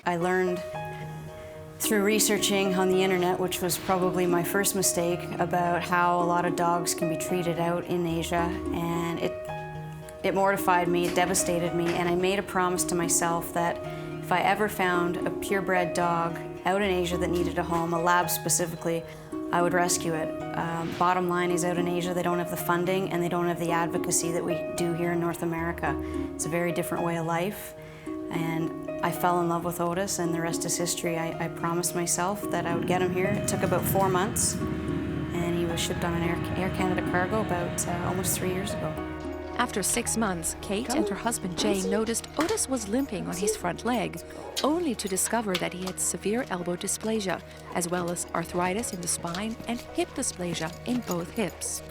I learned through researching on the internet, which was probably my first mistake, about how a lot of dogs can be treated out in Asia, and it mortified me, it devastated me, and I made a promise to myself that if I ever found a purebred dog out in Asia that needed a home, a lab specifically, I would rescue it. Bottom line is, out in Asia, they don't have the funding and they don't have the advocacy that we do here in North America. It's a very different way of life. And I fell in love with Otis, and the rest is history. I promised myself that I would get him here. It took about 4 months, and he was shipped on an Air Canada cargo about almost 3 years ago. After 6 months, Kate and her husband Jay noticed Otis was limping on his front leg, only to discover that he had severe elbow dysplasia, as well as arthritis in the spine and hip dysplasia in both hips.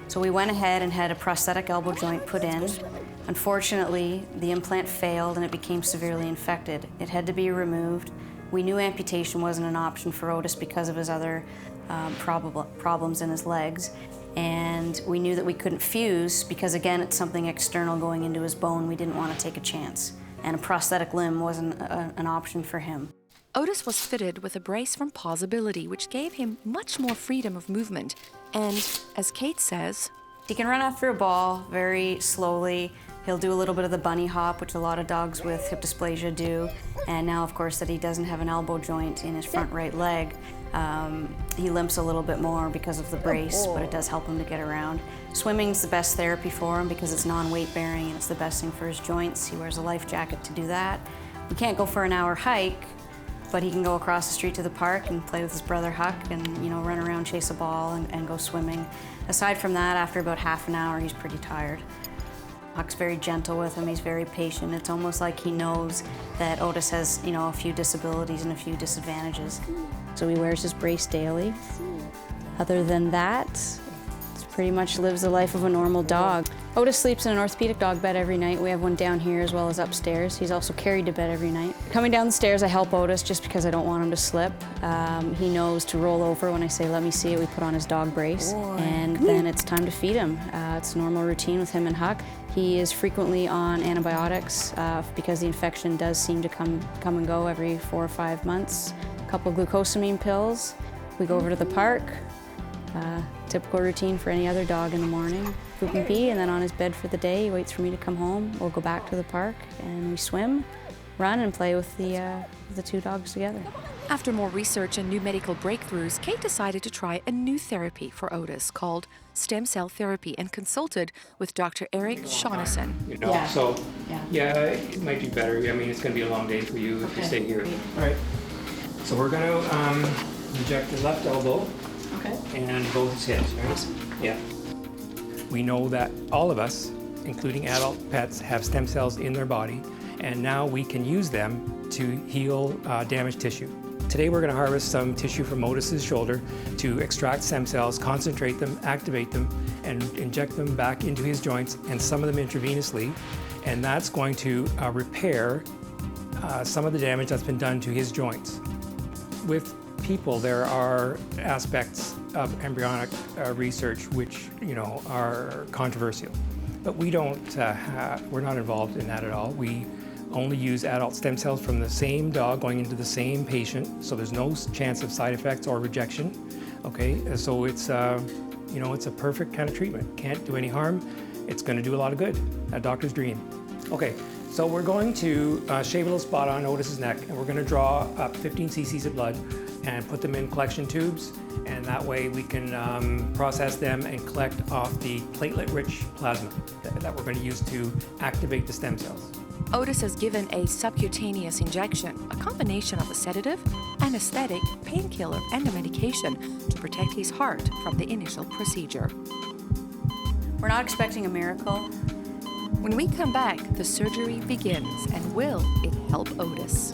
So we went ahead and had a prosthetic elbow joint put in. Unfortunately, the implant failed and it became severely infected. It had to be removed. We knew amputation wasn't an option for Otis because of his other problems in his legs. And we knew that we couldn't fuse because, again, it's something external going into his bone. We didn't want to take a chance. And a prosthetic limb wasn't an option for him. Otis was fitted with a brace from Possibility, which gave him much more freedom of movement. And, as Kate says, he can run after a ball very slowly. He'll do a little bit of the bunny hop, which a lot of dogs with hip dysplasia do. And now, of course, that he doesn't have an elbow joint in his front right leg, he limps a little bit more because of the brace, but it does help him to get around. Swimming's the best therapy for him because it's non-weight bearing and it's the best thing for his joints. He wears a life jacket to do that. We can't go for an hour hike, but he can go across the street to the park and play with his brother Huck and, you know, run around, chase a ball, and go swimming. Aside from that, after about half an hour, he's pretty tired. Huck's very gentle with him, he's very patient. It's almost like he knows that Otis has, you know, a few disabilities and a few disadvantages. So he wears his brace daily. Other than that, he pretty much lives the life of a normal dog. Otis sleeps in an orthopedic dog bed every night. We have one down here as well as upstairs. He's also carried to bed every night. Coming down the stairs, I help Otis just because I don't want him to slip. He knows to roll over when I say, let me see it. We put on his dog brace, and then it's time to feed him. It's a normal routine with him and Huck. He is frequently on antibiotics because the infection does seem to come and go every 4 or 5 months. A couple of glucosamine pills. We go over to the park. Typical routine for any other dog in the morning. Poop and pee, and then on his bed for the day. He waits for me to come home. We'll go back to the park and we swim, run, and play with the 2 dogs together. After more research and new medical breakthroughs, Kate decided to try a new therapy for Otis called stem cell therapy and consulted with Dr. Erik Sjonnesen. You know, it might be better. I mean, it's going to be a long day for you if you stay here. All right. So we're going to inject the left elbow and both his hips, right? Yeah. We know that all of us, including adult pets, have stem cells in their body, and now we can use them to heal damaged tissue. Today we're going to harvest some tissue from Otis's shoulder to extract stem cells, concentrate them, activate them, and inject them back into his joints, and some of them intravenously, and that's going to repair some of the damage that's been done to his joints. With people, there are aspects of embryonic research which, you know, are controversial, but we don't we're not involved in that at all. We only use adult stem cells from the same dog going into the same patient, so there's no chance of side effects or rejection. Okay, so it's you know, it's a perfect kind of treatment. Can't do any harm. It's going to do a lot of good. A doctor's dream. Okay, so we're going to shave a little spot on Otis's neck, and we're going to draw up 15 cc's of blood and put them in collection tubes, and that way we can process them and collect off the platelet-rich plasma that we're going to use to activate the stem cells. Otis is given a subcutaneous injection, a combination of a sedative, anesthetic, painkiller, and a medication to protect his heart from the initial procedure. We're not expecting a miracle. When we come back, the surgery begins, and will it help Otis?